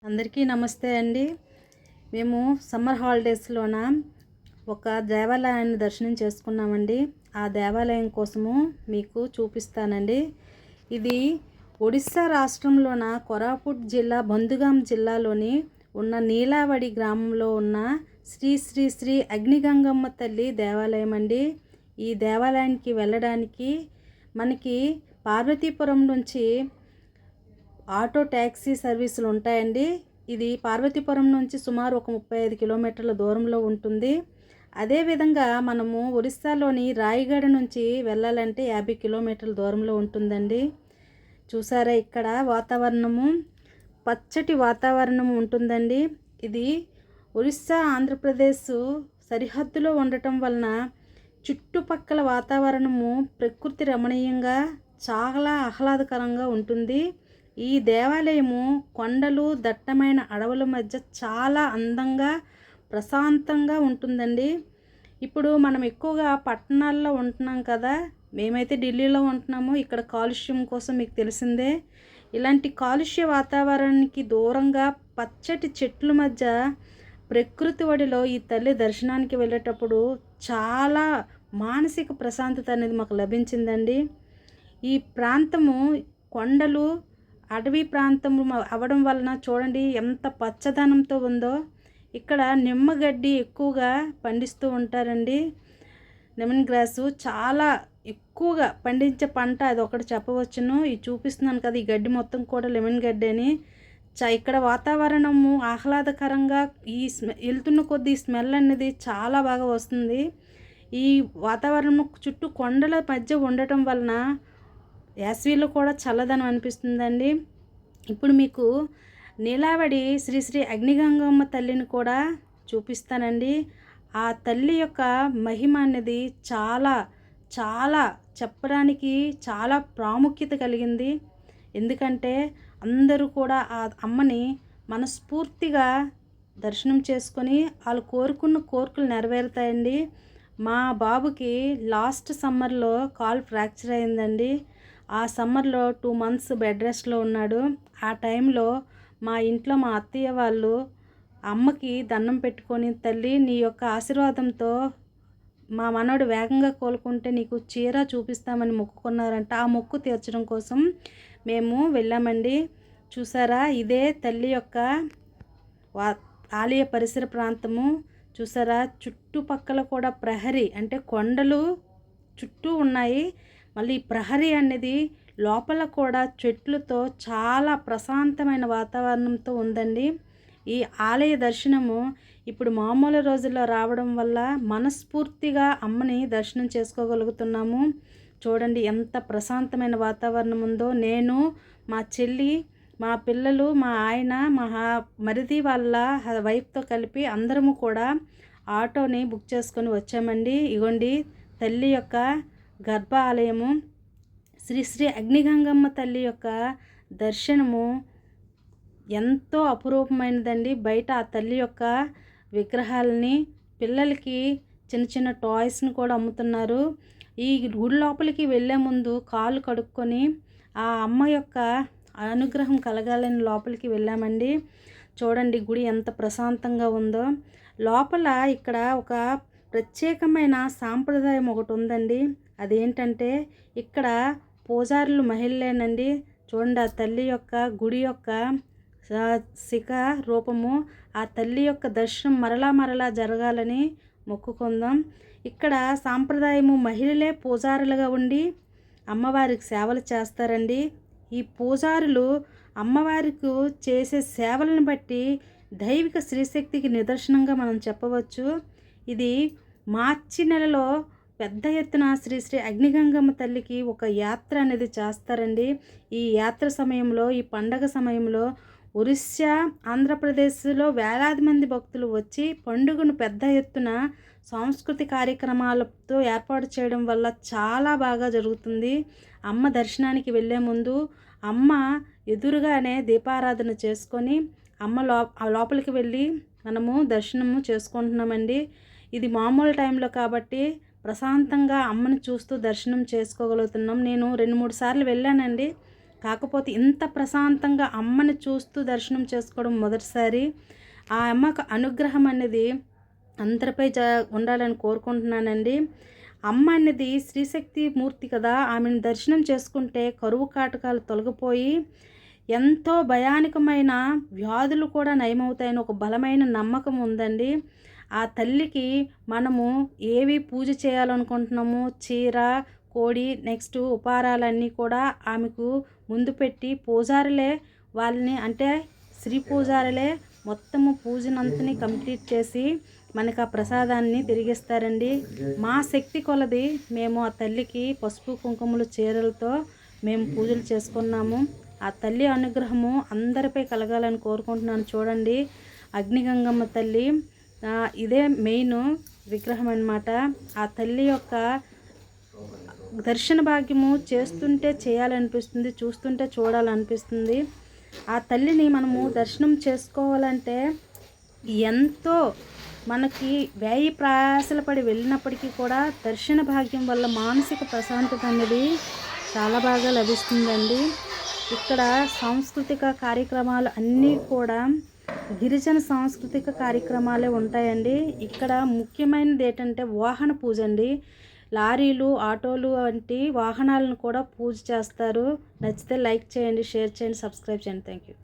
అందరికీ నమస్తే అండి. మేము సమ్మర్ హాలిడేస్లోన ఒక దేవాలయాన్ని దర్శనం చేసుకున్నామండి. ఆ దేవాలయం కోసము మీకు చూపిస్తానండి. ఇది ఒడిస్సా రాష్ట్రంలోన కోరాపుట్ జిల్లా బంధుగాం జిల్లాలోని ఉన్న నీలావడి గ్రామంలో ఉన్న శ్రీ శ్రీ శ్రీ అగ్నిగంగమ్మ తల్లి దేవాలయం అండి. ఈ దేవాలయానికి వెళ్ళడానికి మనకి పార్వతీపురం నుంచి ఆటో ట్యాక్సీ సర్వీసులు ఉంటాయండి. ఇది పార్వతీపురం నుంచి సుమారు ఒక 35 కిలోమీటర్ల దూరంలో ఉంటుంది. అదేవిధంగా మనము ఒరిస్సాలోని రాయగడ నుంచి వెళ్ళాలంటే 50 కిలోమీటర్ల దూరంలో ఉంటుందండి. చూసారా, ఇక్కడ వాతావరణము పచ్చటి వాతావరణం ఉంటుందండి. ఇది ఒరిస్సా ఆంధ్రప్రదేశ్ సరిహద్దులో ఉండటం వలన చుట్టుపక్కల వాతావరణము ప్రకృతి రమణీయంగా చాలా ఆహ్లాదకరంగా ఉంటుంది. ఈ దేవాలయము కొండలు దట్టమైన అడవుల మధ్య చాలా అందంగా ప్రశాంతంగా ఉంటుందండి. ఇప్పుడు మనం ఎక్కువగా పట్టణాల్లో ఉంటున్నాం కదా, మేమైతే ఢిల్లీలో ఉంటున్నాము. ఇక్కడ కాలుష్యం కోసం మీకు తెలిసిందే. ఇలాంటి కాలుష్య వాతావరణానికి దూరంగా పచ్చటి చెట్ల మధ్య ప్రకృతి ఒడిలో ఈ తల్లి దర్శనానికి వెళ్ళేటప్పుడు చాలా మానసిక ప్రశాంతత అనేది మాకు లభించిందండి. ఈ ప్రాంతము కొండలు అడవి ప్రాంతం అవ్వడం వలన చూడండి ఎంత పచ్చదనంతో ఉందో. ఇక్కడ నిమ్మగడ్డి ఎక్కువగా పండిస్తూ ఉంటారండి. లెమన్ గ్రాసు చాలా ఎక్కువగా పండించే పంట అది ఒకటి చెప్పవచ్చును. ఇది చూపిస్తున్నాను కదా, ఈ గడ్డి మొత్తం కూడా లెమన్ గడ్డి అని. ఇక్కడ వాతావరణము ఆహ్లాదకరంగా వెళ్తున్న కొద్దీ స్మెల్ అనేది చాలా బాగా వస్తుంది. ఈ వాతావరణం చుట్టూ కొండల మధ్య ఉండటం వలన వేసవిలో కూడా చల్లదనం అనిపిస్తుందండి. ఇప్పుడు మీకు నీలావడి శ్రీ శ్రీ అగ్నిగంగమ్మ తల్లిని కూడా చూపిస్తానండి. ఆ తల్లి యొక్క మహిమ అనేది చాలా చాలా చెప్పడానికి చాలా ప్రాముఖ్యత కలిగింది. ఎందుకంటే అందరూ కూడా ఆ అమ్మని మనస్ఫూర్తిగా దర్శనం చేసుకొని వాళ్ళు కోరుకున్న కోరికలు నెరవేరుతాయండి. మా బాబుకి లాస్ట్ సమ్మర్లో కాల్ ఫ్రాక్చర్ అయిందండి. ఆ సమ్మర్లో 2 months బెడ్ రెస్ట్లో ఉన్నాడు. ఆ టైంలో మా ఇంట్లో మా అత్తయ్య వాళ్ళు అమ్మకి దండం పెట్టుకొని, తల్లి నీ యొక్క ఆశీర్వాదంతో మా మనవడు వేగంగా కోలుకుంటే నీకు చీర చూపిస్తామని మొక్కుకున్నారంట. ఆ మొక్కు తీర్చడం కోసం మేము వెళ్ళామండి. చూసారా, ఇదే తల్లి యొక్క ఆలయ పరిసర ప్రాంతము. చూసారా, చుట్టుపక్కల కూడా ప్రహరీ అంటే కొండలు చుట్టూ ఉన్నాయి. మళ్ళీ ప్రహరీ అనేది లోపల కూడా చెట్లతో చాలా ప్రశాంతమైన వాతావరణంతో ఉందండి. ఈ ఆలయ దర్శనము ఇప్పుడు మామూలు రోజుల్లో రావడం వల్ల మనస్ఫూర్తిగా అమ్మని దర్శనం చేసుకోగలుగుతున్నాము. చూడండి ఎంత ప్రశాంతమైన వాతావరణం ఉందో. నేను, మా చెల్లి, మా పిల్లలు, మా ఆయన, మా మరిది వాళ్ళ వైఫ్తో కలిపి అందరము కూడా ఆటోని బుక్ చేసుకొని వచ్చామండి. ఇగోండి తల్లి యొక్క గర్భ ఆలయము. శ్రీ శ్రీ అగ్నిగంగమ్మ తల్లి యొక్క దర్శనము ఎంతో అపురూపమైనదండి. బయట ఆ తల్లి యొక్క విగ్రహాలని పిల్లలకి చిన్న చిన్న టాయ్స్ని కూడా అమ్ముతున్నారు. ఈ గుడి లోపలికి వెళ్ళే ముందు కాలు కడుక్కొని ఆ అమ్మ యొక్క అనుగ్రహం కలగాలని లోపలికి వెళ్ళామండి. చూడండి గుడి ఎంత ప్రశాంతంగా ఉందో. లోపల ఇక్కడ ఒక ప్రత్యేకమైన సాంప్రదాయం ఒకటి ఉందండి. అదేంటంటే ఇక్కడ పూజారులు మహిళలేనండి. చూడండి ఆ తల్లి యొక్క గుడి యొక్క శిఖ రూపము. ఆ తల్లి యొక్క దర్శనం మరలా జరగాలని మొక్కుకుందాం. ఇక్కడ సాంప్రదాయము మహిళలే పూజారులుగా ఉండి అమ్మవారికి సేవలు చేస్తారండి. ఈ పూజారులు అమ్మవారికి చేసే సేవలను బట్టి దైవిక శ్రీశక్తికి నిదర్శనంగా మనం చెప్పవచ్చు. ఇది మార్చి నెలలో పెద్ద ఎత్తున శ్రీ శ్రీ అగ్నిగంగమ్మ తల్లికి ఒక యాత్ర అనేది చేస్తారండి. ఈ యాత్ర సమయంలో, ఈ పండగ సమయంలో ఒరిస్సా, ఆంధ్రప్రదేశ్లో వేలాది మంది భక్తులు వచ్చి పండుగను పెద్ద ఎత్తున సాంస్కృతిక కార్యక్రమాలతో ఏర్పాటు చేయడం వల్ల చాలా బాగా జరుగుతుంది. అమ్మ దర్శనానికి వెళ్ళే ముందు అమ్మ ఎదురుగానే దీపారాధన చేసుకొని అమ్మ లోపలికి వెళ్ళి మనము దర్శనము చేసుకుంటున్నామండి. ఇది మామూలు టైంలో కాబట్టి ప్రశాంతంగా అమ్మని చూస్తూ దర్శనం చేసుకోగలుగుతున్నాం. నేను 2-3 సార్లు వెళ్ళానండి. కాకపోతే ఇంత ప్రశాంతంగా అమ్మని చూస్తూ దర్శనం చేసుకోవడం మొదటిసారి. ఆ అమ్మకు అనుగ్రహం అనేది అందరిపై ఉండాలని కోరుకుంటున్నానండి. అమ్మ అనేది శ్రీశక్తి మూర్తి కదా, ఆమెను దర్శనం చేసుకుంటే కరువు కాటకాలు తొలగిపోయి ఎంతో భయానకమైన వ్యాధులు కూడా నయమవుతాయని ఒక బలమైన నమ్మకం ఉందండి. ఆ తల్లికి మనము ఏవి పూజ చేయాలనుకుంటున్నామో చీర, కోడి, నెక్స్ట్ ఉపహారాలన్నీ కూడా ఆమెకు ముందు పెట్టి పూజారులే వాళ్ళని, అంటే శ్రీ పూజారులే మొత్తము పూజనంతని కంప్లీట్ చేసి మనకు ఆ ప్రసాదాన్ని తిరిగిస్తారండి. మా శక్తి కొలది మేము ఆ తల్లికి పసుపు కుంకుమలు చీరలతో మేము పూజలు చేసుకున్నాము. ఆ తల్లి అనుగ్రహము అందరిపై కలగాలని కోరుకుంటున్నాను. చూడండి, అగ్నిగంగమ్మ తల్లి ఇదే మెయిన్ విగ్రహం అన్నమాట. ఆ తల్లి యొక్క దర్శన భాగ్యము చేస్తుంటే చేయాలనిపిస్తుంది, చూస్తుంటే చూడాలనిపిస్తుంది. ఆ తల్లిని మనము దర్శనం చేసుకోవాలంటే ఎంతో మనకి వ్యయ ప్రయాసలు పడి వెళ్ళినప్పటికీ కూడా దర్శన భాగ్యం వల్ల మానసిక ప్రశాంతత అనేది చాలా బాగా లభిస్తుందండి. ఇక్కడ సాంస్కృతిక కార్యక్రమాలు అన్నీ కూడా గిరిజన సాంస్కృతిక కార్యక్రమాలే ఉంటాయండి. ఇక్కడ ముఖ్యమైనది ఏంటంటే వాహన పూజ అండి. లారీలు, ఆటోలు వంటి వాహనాలను కూడా పూజ చేస్తారు. నచ్చితే లైక్ చేయండి, షేర్ చేయండి, సబ్స్క్రైబ్ చేయండి. Thank you.